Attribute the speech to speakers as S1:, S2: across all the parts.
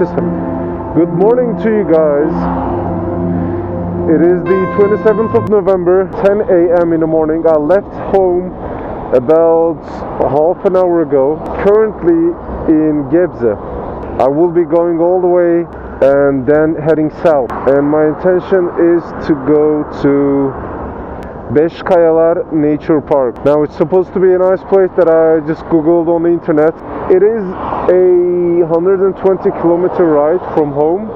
S1: this time. Good morning to you guys. It is the 27th of November, 10 a.m. in the morning. I left home about half an hour ago, currently in Gebze. I will be going all the way and then heading south. And my intention is to go to Beşkayalar Nature Park. Now it's supposed to be a nice place that I just googled on the internet. It is a 120 kilometer ride from home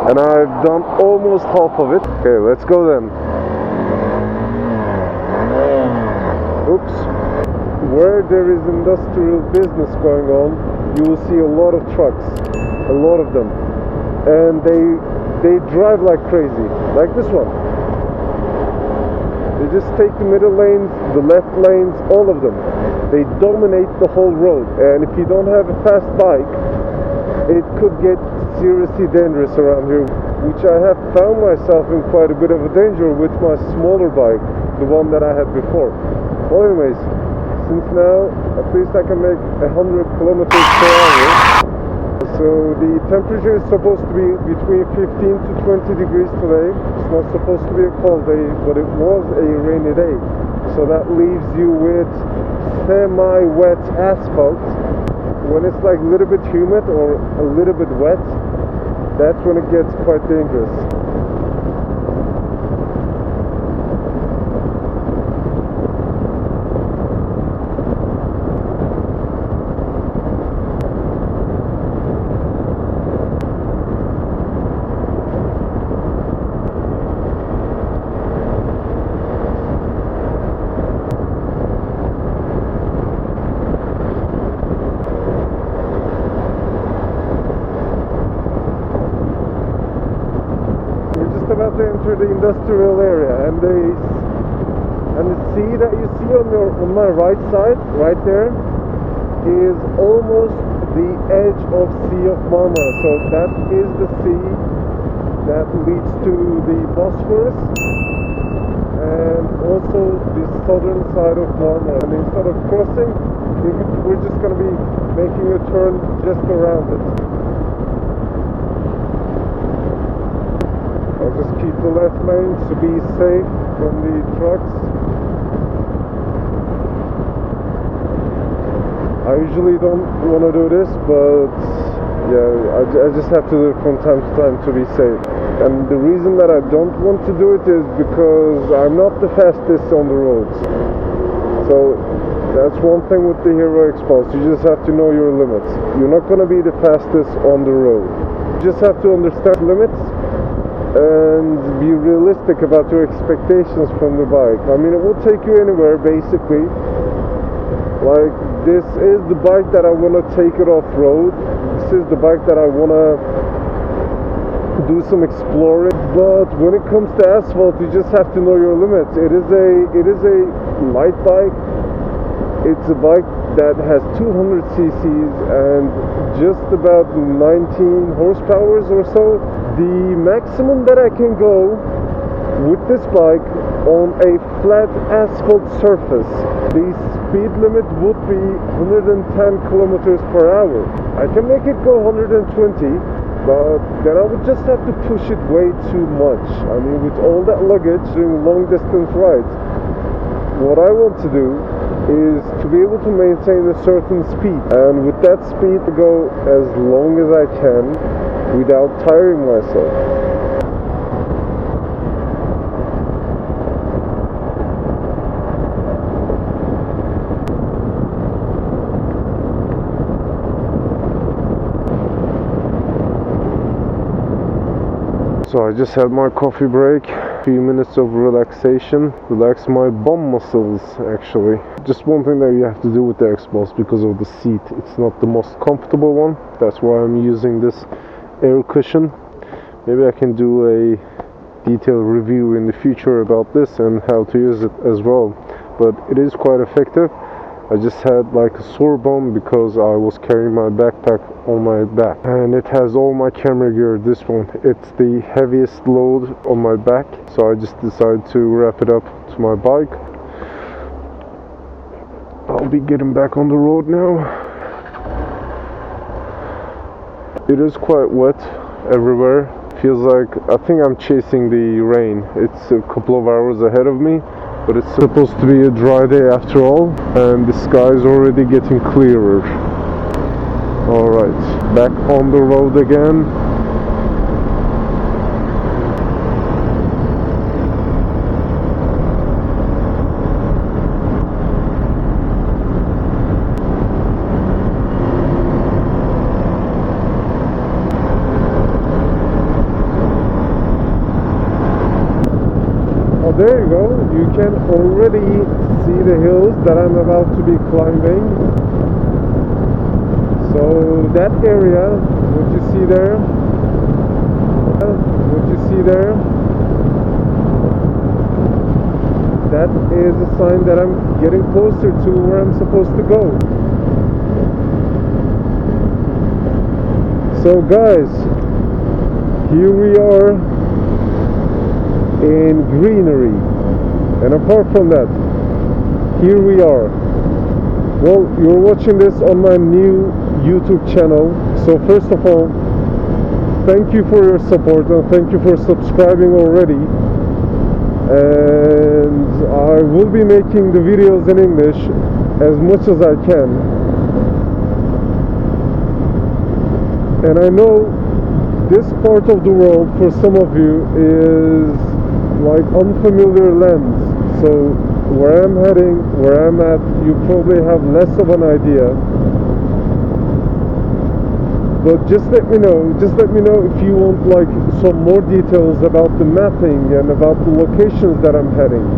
S1: and I've done almost half of it. Okay, let's go then. Oops. Where there is industrial business going on, you will see a lot of trucks, a lot of them, and they drive like crazy, like this one. They just take the middle lanes, the left lanes, all of them. They dominate the whole road, and if you don't have a fast bike, it could get seriously dangerous around here, which I have found myself in quite a bit of a danger with my smaller bike, the one that I had before. Well, anyways, since now at least I can make 100 kilometers per hour. So the temperature is supposed to be between 15 to 20 degrees today. It's not supposed to be a cold day, but it was a rainy day. So that leaves you with semi-wet asphalt. When it's like a little bit humid or a little bit wet, that's when it gets quite dangerous. About to enter the industrial area, and the sea that you see on my right side, right there, is almost the edge of Sea of Marmara. So that is the sea that leads to the Bosphorus and also the southern side of Marmara. And instead of crossing, we're just going to be making a turn just around it. I'll just keep the left lane to be safe from the trucks. I usually don't want to do this, but yeah, I just have to do it from time to time to be safe. And the reason that I don't want to do it is because I'm not the fastest on the roads. So that's one thing with the Hero Xpulse. You just have to know your limits. You're not going to be the fastest on the road. You just have to understand limits and be realistic about your expectations from the bike. I mean, it will take you anywhere basically. Like, this is the bike that I want to take it off-road. This is the bike that I want to do some exploring. But when it comes to asphalt, you just have to know your limits. It is a light bike. It's a bike that has 200 cc's and just about 19 horsepower or so. The maximum that I can go with this bike on a flat asphalt surface, the speed limit would be 110 kilometers per hour. I can make it go 120, but then I would just have to push it way too much. I mean, with all that luggage doing long distance rides, what I want to do is to be able to maintain a certain speed, and with that speed to go as long as I can without tiring myself. So I just had my coffee break, a few minutes of relaxation, relax my bum muscles actually. Just one thing that you have to do with the Xpulse because of the seat. It's not the most comfortable one. That's why I'm using this air cushion. Maybe I can do a detailed review in the future about this and how to use it as well. But it is quite effective. I just had like a sore bum because I was carrying my backpack on my back, and it has all my camera gear. This one, it's the heaviest load on my back, so I just decided to wrap it up to my bike. I'll be getting back on the road now. It is quite wet everywhere. Feels like I think I'm chasing the rain. It's a couple of hours ahead of me, but it's supposed to be a dry day after all, and the sky is already getting clearer. Alright, back on the road again. There you go, you can already see the hills that I'm about to be climbing. So that area, what you see there, that is a sign that I'm getting closer to where I'm supposed to go. So guys, here we are in greenery, and apart from that, here we are. Well, you're watching this on my new YouTube channel, so first of all, thank you for your support and thank you for subscribing already. And I will be making the videos in English as much as I can. And I know this part of the world for some of you is like unfamiliar lands, so where I'm heading, where I'm at, you probably have less of an idea. But just let me know if you want like some more details about the mapping and about the locations that I'm heading,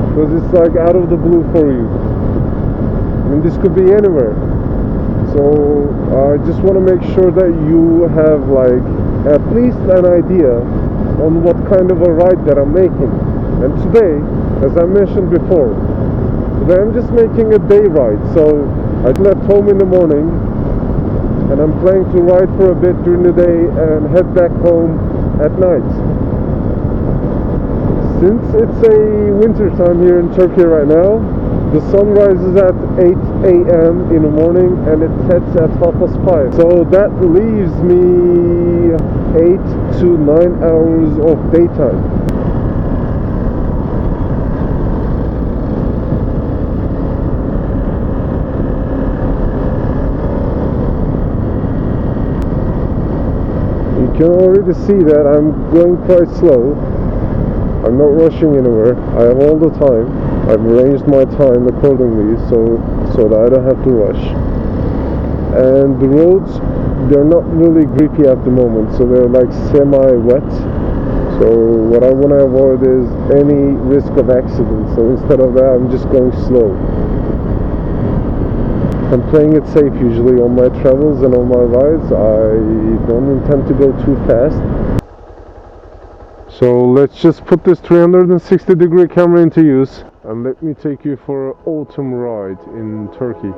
S1: because it's like out of the blue for you. I mean, this could be anywhere. So I just want to make sure that you have like at least an idea on what kind of a ride that I'm making. And today, as I mentioned before, today I'm just making a day ride. So I left home in the morning and I'm planning to ride for a bit during the day and head back home at night. Since it's a winter time here in Turkey right now, the sun rises at 8 a.m. in the morning and it sets at 5:30. So that leaves me 8 to 9 hours of daytime. You can already see that I'm going quite slow. I'm not rushing anywhere. I have all the time. I've arranged my time accordingly so that I don't have to rush. And the roads, they're not really grippy at the moment, so they're like semi-wet. So what I want to avoid is any risk of accident. So instead of that, I'm just going slow. I'm playing it safe usually on my travels and on my rides. I don't intend to go too fast. So let's just put this 360-degree camera into use and let me take you for an autumn ride in Turkey.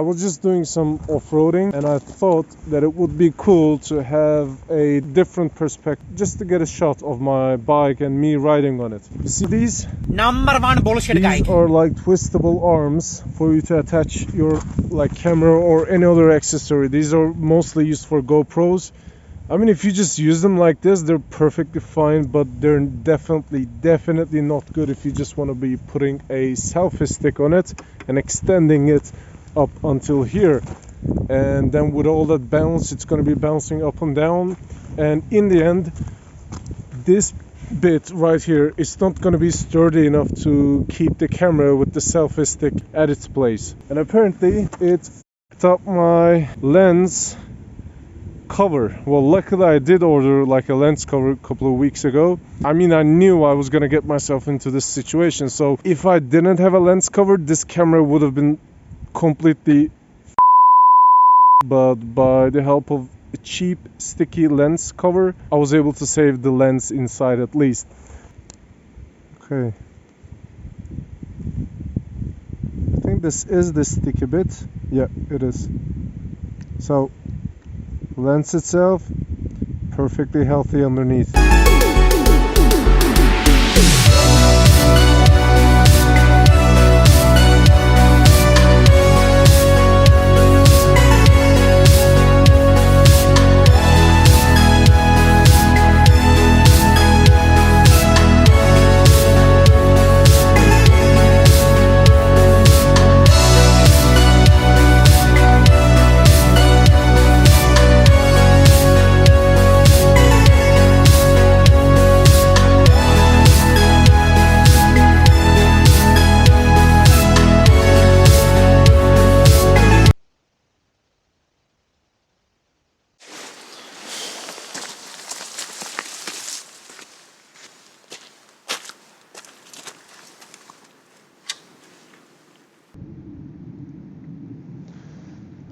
S1: I was just doing some off-roading and I thought that it would be cool to have a different perspective, just to get a shot of my bike and me riding on it. You see these?
S2: #1 bullshit guy.
S1: These are like twistable arms for you to attach your like camera or any other accessory. These are mostly used for GoPros. I mean, if you just use them like this, they're perfectly fine, but they're definitely not good if you just want to be putting a selfie stick on it and extending it up until here. And then with all that bounce, it's going to be bouncing up and down. And in the end, this bit right here is not going to be sturdy enough to keep the camera with the selfie stick at its place. And apparently, it f***ed up my lens cover. Well, luckily I did order like a lens cover a couple of weeks ago. I mean, I knew I was gonna get myself into this situation, so if I didn't have a lens cover, this camera would have been completely but by the help of a cheap sticky lens cover, I was able to save the lens inside at least. Okay, I think this is the sticky bit. Yeah, it is. So lens itself perfectly healthy underneath.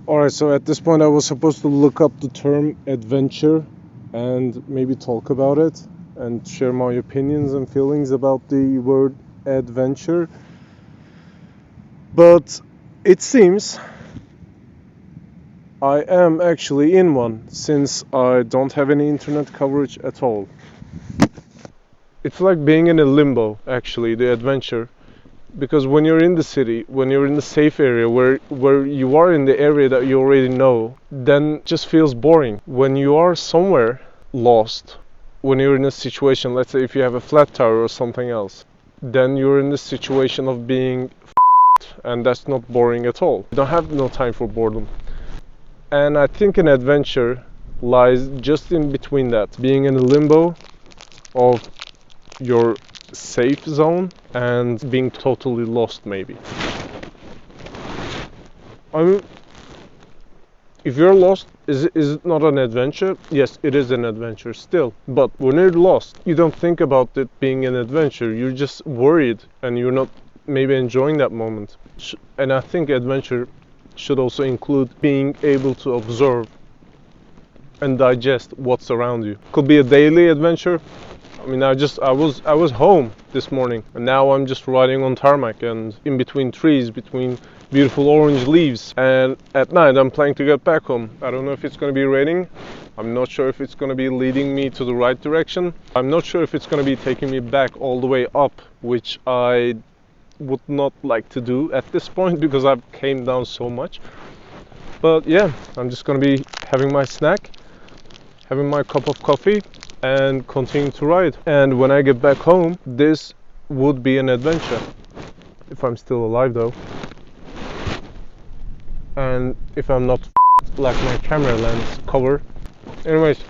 S1: Alright, so at this point I was supposed to look up the term adventure and maybe talk about it and share my opinions and feelings about the word adventure. But it seems I am actually in one, since I don't have any internet coverage at all. It's like being in a limbo, actually, the adventure. Because when you're in the city, when you're in the safe area, where you are in the area that you already know, then it just feels boring. When you are somewhere lost, when you're in a situation, let's say if you have a flat tire or something else, then you're in the situation of being f***ed, and that's not boring at all. You don't have no time for boredom. And I think an adventure lies just in between that, being in a limbo of your safe zone and being totally lost, maybe. I mean, if you're lost, is it not an adventure? Yes, it is an adventure still. But when you're lost, you don't think about it being an adventure. You're just worried and you're not maybe enjoying that moment. And I think adventure should also include being able to observe and digest what's around you. Could be a daily adventure. I mean, I was home this morning, and now I'm just riding on tarmac and in between trees, between beautiful orange leaves. And at night I'm planning to get back home. I don't know if it's going to be raining. I'm not sure if it's going to be leading me to the right direction. I'm not sure if it's going to be taking me back all the way up, which I would not like to do at this point because I've came down so much. But yeah, I'm just going to be having my snack, having my cup of coffee, and continue to ride. And when I get back home, this would be an adventure, if I'm still alive though, and if I'm not like my camera lens cover. Anyways,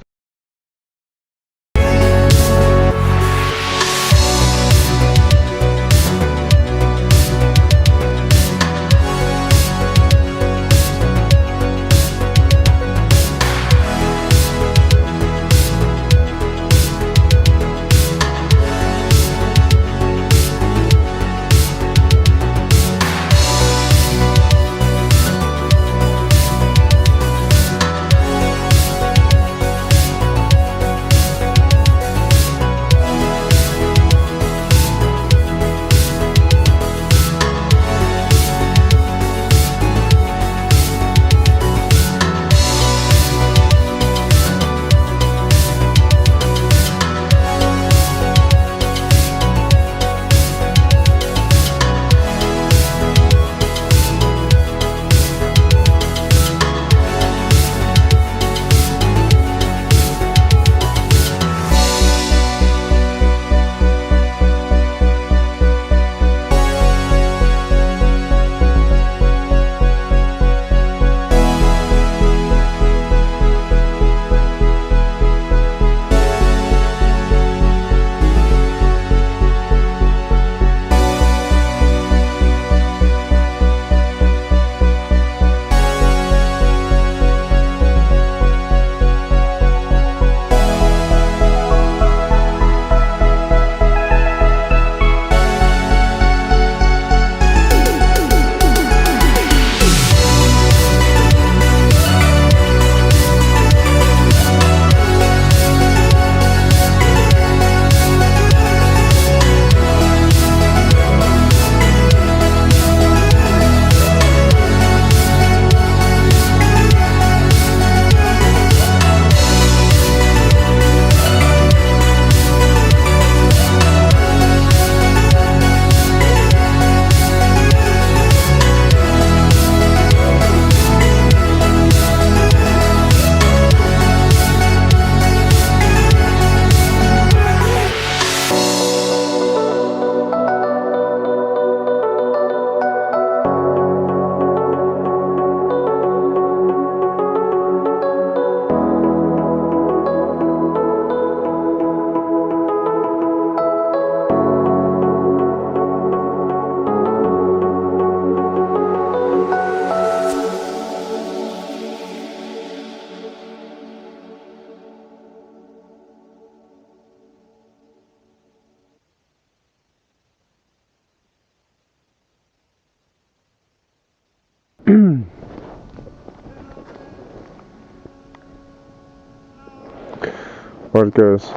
S1: Alright guys,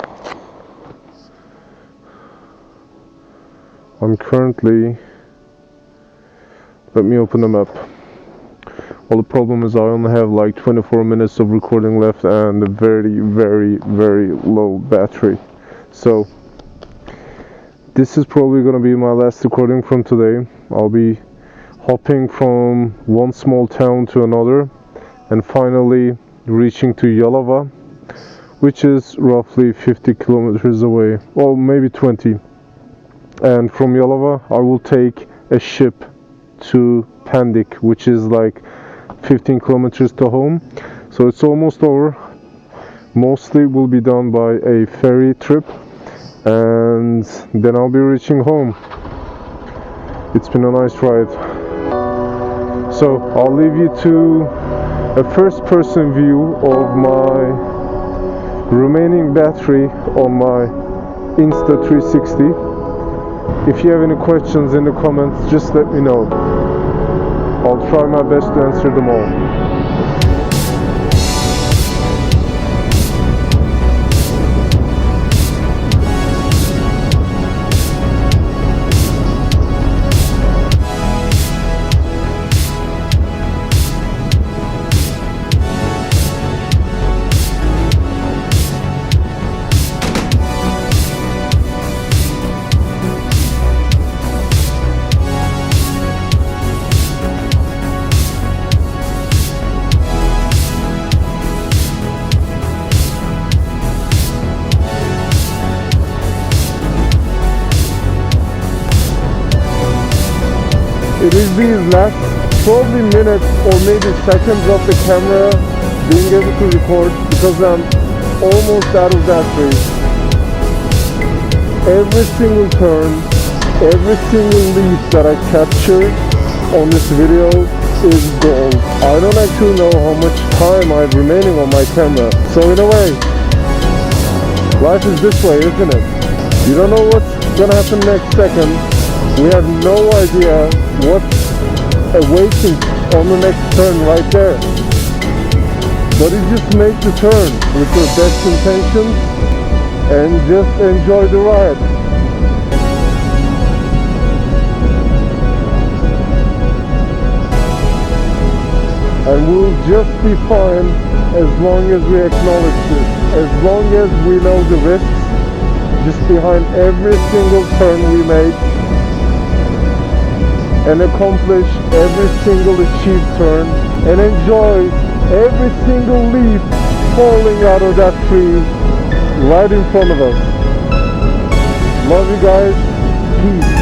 S1: I'm currently, let me open the map. Well, the problem is I only have like 24 minutes of recording left and a very low battery. So this is probably gonna be my last recording from today. I'll be hopping from one small town to another and finally reaching to Yalova, which is roughly 50 kilometers away, or maybe 20. And from Yalova I will take a ship to Pendik, which is like 15 kilometers to home. So it's almost over. Mostly will be done by a ferry trip, and then I'll be reaching home. It's been a nice ride. So I'll leave you to a first-person view of my remaining battery on my Insta360. If you have any questions in the comments, just let me know. I'll try my best to answer them all. It is these last probably minutes or maybe seconds of the camera being able to record, because I'm almost out of battery. Every single turn, every single leaf that I captured on this video is gold. I don't actually know how much time I have remaining on my camera. So in a way, life is this way, isn't it? You don't know what's gonna happen next second. We have no idea what's awaiting on the next turn right there. But you just make the turn with your best intentions and just enjoy the ride. And we'll just be fine as long as we acknowledge this. As long as we know the risks just behind every single turn we make, and accomplish every single achieved turn, and enjoy every single leaf falling out of that tree right in front of us. Love you guys. Peace.